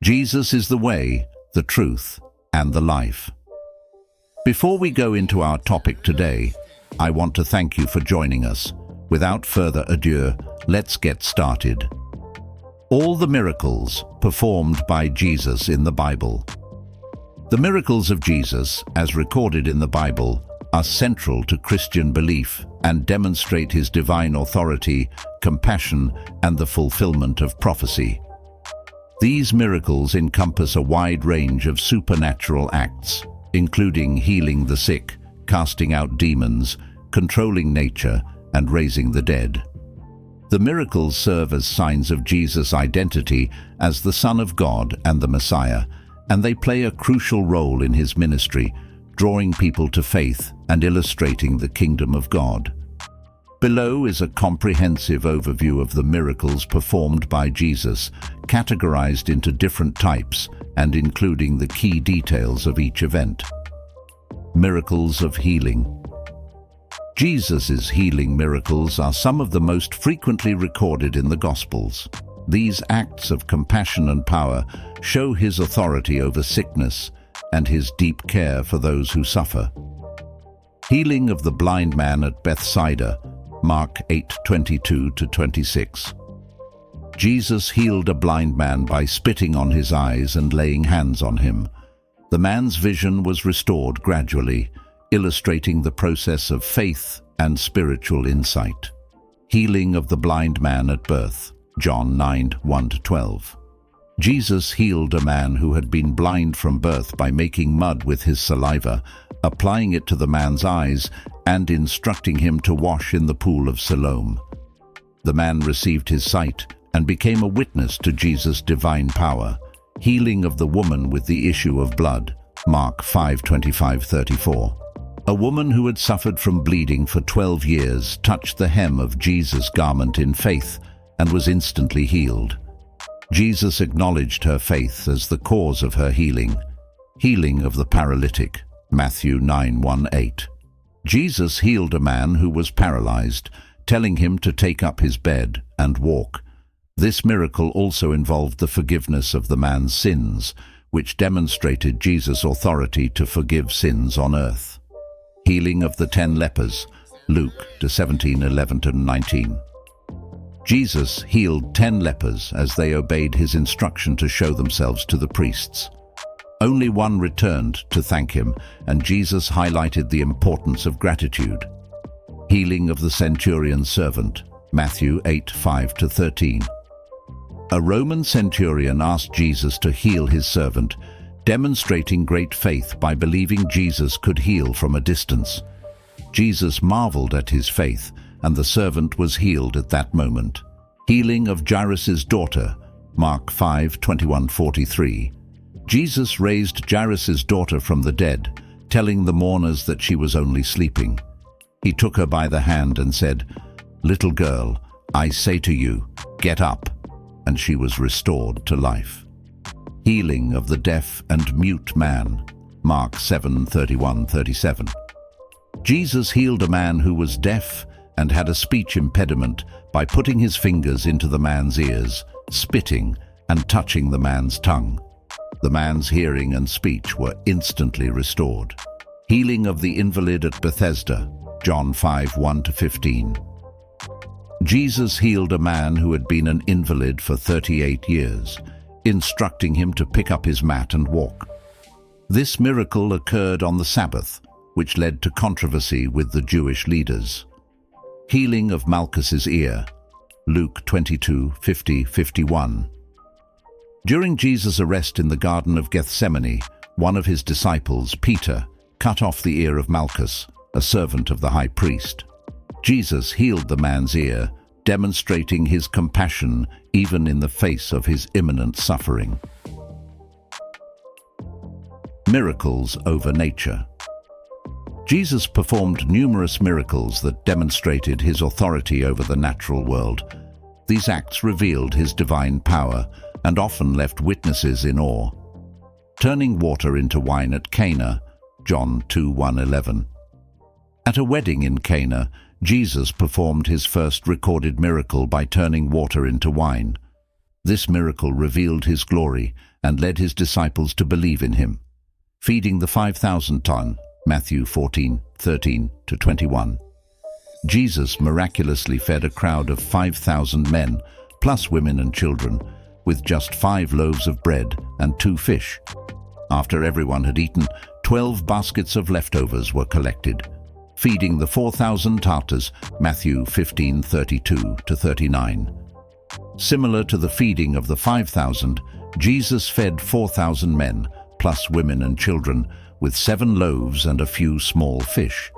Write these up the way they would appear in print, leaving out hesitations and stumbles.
Jesus is the way, the truth, and the life. Before we go into our topic today, I want to thank you for joining us. Without further ado, let's get started. All the miracles performed by Jesus in the Bible. The miracles of Jesus, as recorded in the Bible, are central to Christian belief and demonstrate his divine authority, compassion, and the fulfillment of prophecy. These miracles encompass a wide range of supernatural acts, including healing the sick, casting out demons, controlling nature, and raising the dead. The miracles serve as signs of Jesus' identity as the Son of God and the Messiah, and they play a crucial role in his ministry, drawing people to faith and illustrating the kingdom of God. Below is a comprehensive overview of the miracles performed by Jesus, categorized into different types and including the key details of each event. Miracles of healing. Jesus' healing miracles are some of the most frequently recorded in the Gospels. These acts of compassion and power show his authority over sickness and his deep care for those who suffer. Healing of the blind man at Bethsaida, Mark 8:22-26. Jesus healed a blind man by spitting on his eyes and laying hands on him. The man's vision was restored gradually, illustrating the process of faith and spiritual insight. Healing of the blind man at birth, John 9:1-12. Jesus healed a man who had been blind from birth by making mud with his saliva, applying it to the man's eyes, and instructing him to wash in the pool of Siloam. The man received his sight and became a witness to Jesus' divine power. Healing of the woman with the issue of blood, Mark 5:25-34. A woman who had suffered from bleeding for 12 years touched the hem of Jesus' garment in faith and was instantly healed. Jesus acknowledged her faith as the cause of her healing. Healing of the paralytic, Matthew 9:1-8. Jesus healed a man who was paralyzed, telling him to take up his bed and walk. This miracle also involved the forgiveness of the man's sins, which demonstrated Jesus' authority to forgive sins on earth. Healing of the 10 lepers, Luke 17:11-19. Jesus healed 10 lepers as they obeyed his instruction to show themselves to the priests. Only one returned to thank him, and Jesus highlighted the importance of gratitude. Healing of the centurion's servant, Matthew 8:5-13. A Roman centurion asked Jesus to heal his servant, demonstrating great faith by believing Jesus could heal from a distance. Jesus marveled at his faith, and the servant was healed at that moment. Healing of Jairus' daughter, Mark 5:21-43. Jesus raised Jairus' daughter from the dead, telling the mourners that she was only sleeping. He took her by the hand and said, "Little girl, I say to you, get up," and she was restored to life. Healing of the deaf and mute man, Mark 7:31-37. Jesus healed a man who was deaf and had a speech impediment by putting his fingers into the man's ears, spitting, and touching the man's tongue. The man's hearing and speech were instantly restored. Healing of the invalid at Bethesda, John 5:1-15. Jesus healed a man who had been an invalid for 38 years, instructing him to pick up his mat and walk. This miracle occurred on the Sabbath, which led to controversy with the Jewish leaders. Healing of Malchus's ear, Luke 22:50-51. During Jesus' arrest in the Garden of Gethsemane, one of his disciples, Peter, cut off the ear of Malchus, a servant of the high priest. Jesus healed the man's ear, demonstrating his compassion even in the face of his imminent suffering. Miracles over nature. Jesus performed numerous miracles that demonstrated his authority over the natural world. These acts revealed his divine power and often left witnesses in awe. Turning water into wine at Cana, John 2:1-11. At a wedding in Cana, Jesus performed his first recorded miracle by turning water into wine. This miracle revealed his glory and led his disciples to believe in him. Feeding the 5,000 ton, Matthew 14:13-21. Jesus miraculously fed a crowd of 5,000 men, plus women and children, with just 5 loaves of bread and 2 fish. After everyone had eaten, 12 baskets of leftovers were collected. Feeding the 4,000 Tartars, Matthew 15:32-39. Similar to the feeding of the 5,000, Jesus fed 4,000 men, plus women and children, with 7 loaves and a few small fish.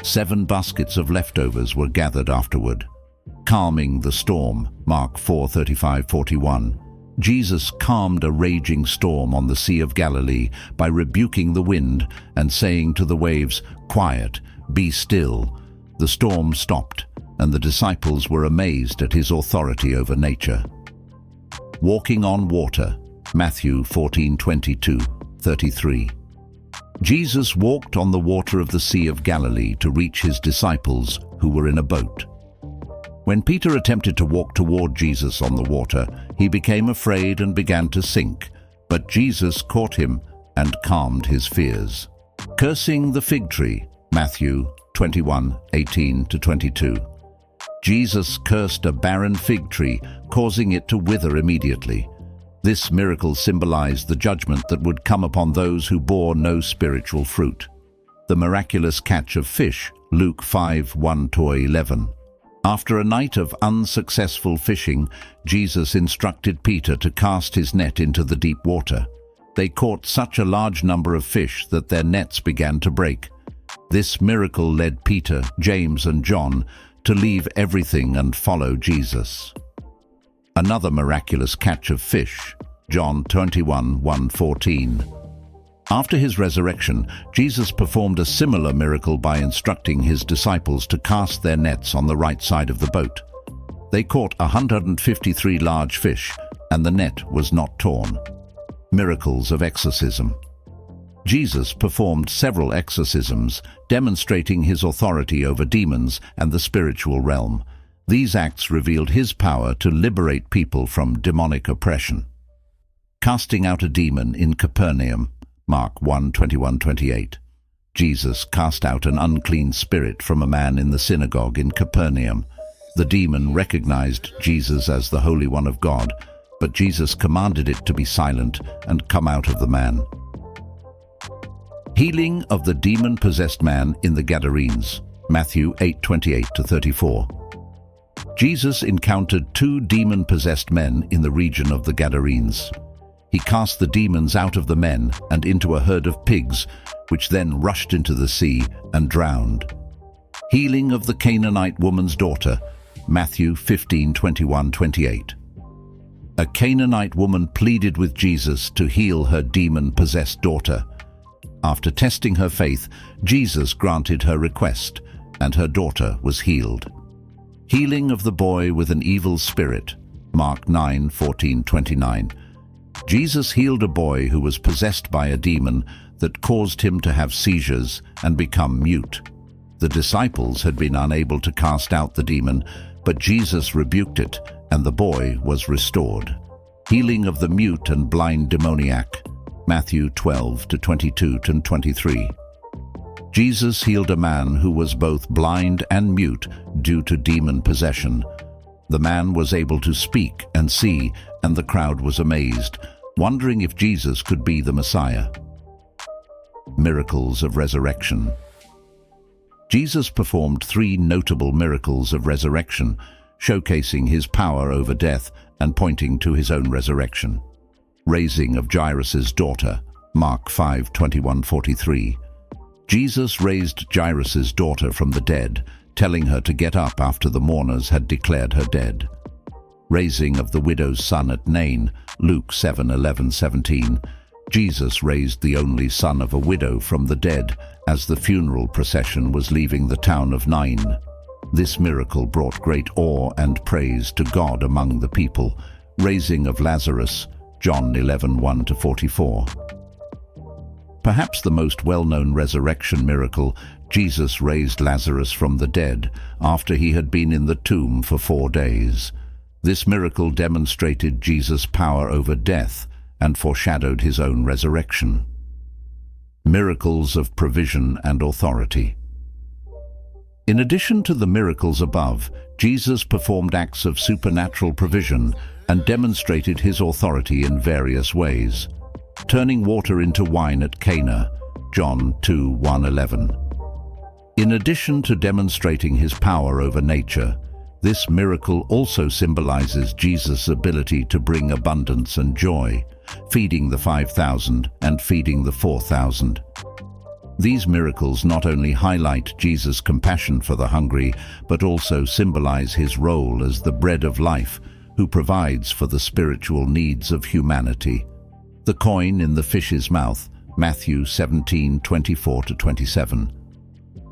7 baskets of leftovers were gathered afterward. Calming the storm, Mark 4:35-41. Jesus calmed a raging storm on the Sea of Galilee by rebuking the wind and saying to the waves, "Quiet, be still." The storm stopped, and the disciples were amazed at his authority over nature. Walking on water, Matthew 14:22-33. Jesus walked on the water of the Sea of Galilee to reach his disciples who were in a boat. When Peter attempted to walk toward Jesus on the water, he became afraid and began to sink, but Jesus caught him and calmed his fears. Cursing the fig tree, Matthew 21:18-22. Jesus cursed a barren fig tree, causing it to wither immediately. This miracle symbolized the judgment that would come upon those who bore no spiritual fruit. The miraculous catch of fish, Luke 5:1-11. After a night of unsuccessful fishing, Jesus instructed Peter to cast his net into the deep water. They caught such a large number of fish that their nets began to break. This miracle led Peter, James, and John to leave everything and follow Jesus. Another miraculous catch of fish, John 21:1-14. After his resurrection, Jesus performed a similar miracle by instructing his disciples to cast their nets on the right side of the boat. They caught 153 large fish, and the net was not torn. Miracles of exorcism. Jesus performed several exorcisms, demonstrating his authority over demons and the spiritual realm. These acts revealed his power to liberate people from demonic oppression. Casting out a demon in Capernaum, Mark 1:21-28. Jesus cast out an unclean spirit from a man in the synagogue in Capernaum. The demon recognized Jesus as the Holy One of God, but Jesus commanded it to be silent and come out of the man. Healing of the demon-possessed man in the Gadarenes, Matthew 8:28-34. Jesus encountered 2 demon-possessed men in the region of the Gadarenes. He cast the demons out of the men and into a herd of pigs, which then rushed into the sea and drowned. Healing of the Canaanite woman's daughter, Matthew 15:21-28. A Canaanite woman pleaded with Jesus to heal her demon-possessed daughter. After testing her faith, Jesus granted her request, and her daughter was healed. Healing of the boy with an evil spirit, Mark 9:14-29. Jesus healed a boy who was possessed by a demon that caused him to have seizures and become mute. The disciples had been unable to cast out the demon, but Jesus rebuked it, and the boy was restored. Healing of the mute and blind demoniac, Matthew 12:22-23. Jesus healed a man who was both blind and mute due to demon possession. The man was able to speak and see, and the crowd was amazed, wondering if Jesus could be the Messiah. Miracles of resurrection. Jesus performed 3 notable miracles of resurrection, showcasing his power over death and pointing to his own resurrection. Raising of Jairus' daughter, Mark 5:21-43. Jesus raised Jairus' daughter from the dead, telling her to get up after the mourners had declared her dead. Raising of the widow's son at Nain, Luke 7:11-17. Jesus raised the only son of a widow from the dead as the funeral procession was leaving the town of Nain. This miracle brought great awe and praise to God among the people. Raising of Lazarus, John 11:1-44. Perhaps the most well-known resurrection miracle, Jesus raised Lazarus from the dead after he had been in the tomb for 4 days. This miracle demonstrated Jesus' power over death and foreshadowed his own resurrection. Miracles of provision and authority. In addition to the miracles above, Jesus performed acts of supernatural provision and demonstrated his authority in various ways. Turning water into wine at Cana, John 2:1-11. In addition to demonstrating his power over nature, this miracle also symbolizes Jesus' ability to bring abundance and joy, feeding the 5,000 and feeding the 4,000. These miracles not only highlight Jesus' compassion for the hungry, but also symbolize his role as the bread of life, who provides for the spiritual needs of humanity. The coin in the fish's mouth, Matthew 17:24-27.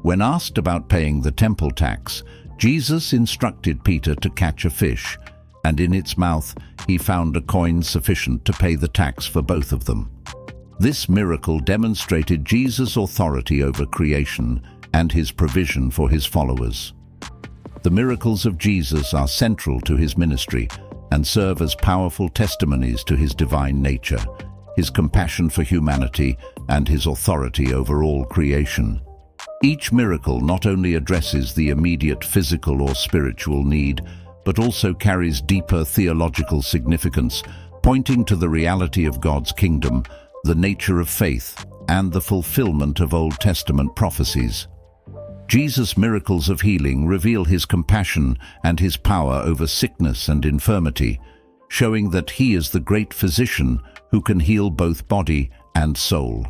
When asked about paying the temple tax, Jesus instructed Peter to catch a fish, and in its mouth he found a coin sufficient to pay the tax for both of them. This miracle demonstrated Jesus' authority over creation and his provision for his followers. The miracles of Jesus are central to his ministry and serve as powerful testimonies to his divine nature, his compassion for humanity, and his authority over all creation. Each miracle not only addresses the immediate physical or spiritual need, but also carries deeper theological significance, pointing to the reality of God's kingdom, the nature of faith, and the fulfillment of Old Testament prophecies. Jesus' miracles of healing reveal his compassion and his power over sickness and infirmity, showing that he is the great physician who can heal both body and soul.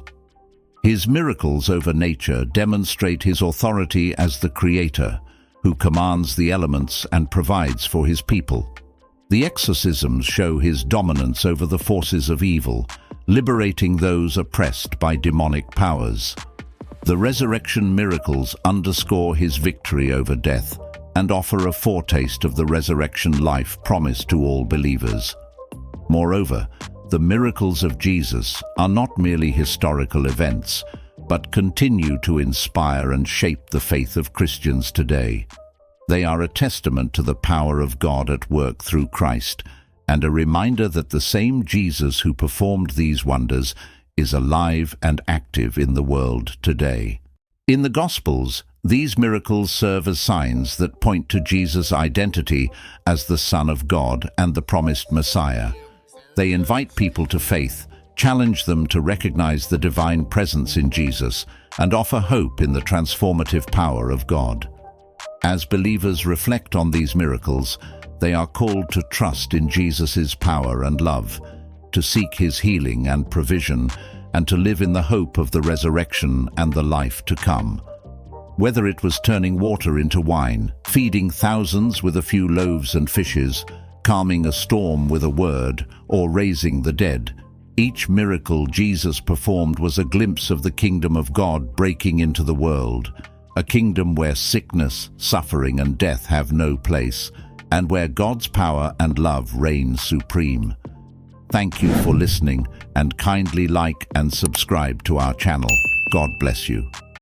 His miracles over nature demonstrate his authority as the Creator, who commands the elements and provides for his people. The exorcisms show his dominance over the forces of evil, liberating those oppressed by demonic powers. The resurrection miracles underscore his victory over death and offer a foretaste of the resurrection life promised to all believers. Moreover, the miracles of Jesus are not merely historical events, but continue to inspire and shape the faith of Christians today. They are a testament to the power of God at work through Christ, and a reminder that the same Jesus who performed these wonders is alive and active in the world today. In the Gospels, these miracles serve as signs that point to Jesus' identity as the Son of God and the promised Messiah. They invite people to faith, challenge them to recognize the divine presence in Jesus, and offer hope in the transformative power of God. As believers reflect on these miracles, they are called to trust in Jesus' power and love, to seek his healing and provision, and to live in the hope of the resurrection and the life to come. Whether it was turning water into wine, feeding thousands with a few loaves and fishes, calming a storm with a word, or raising the dead, each miracle Jesus performed was a glimpse of the kingdom of God breaking into the world, a kingdom where sickness, suffering, and death have no place, and where God's power and love reign supreme. Thank you for listening, and kindly like and subscribe to our channel. God bless you.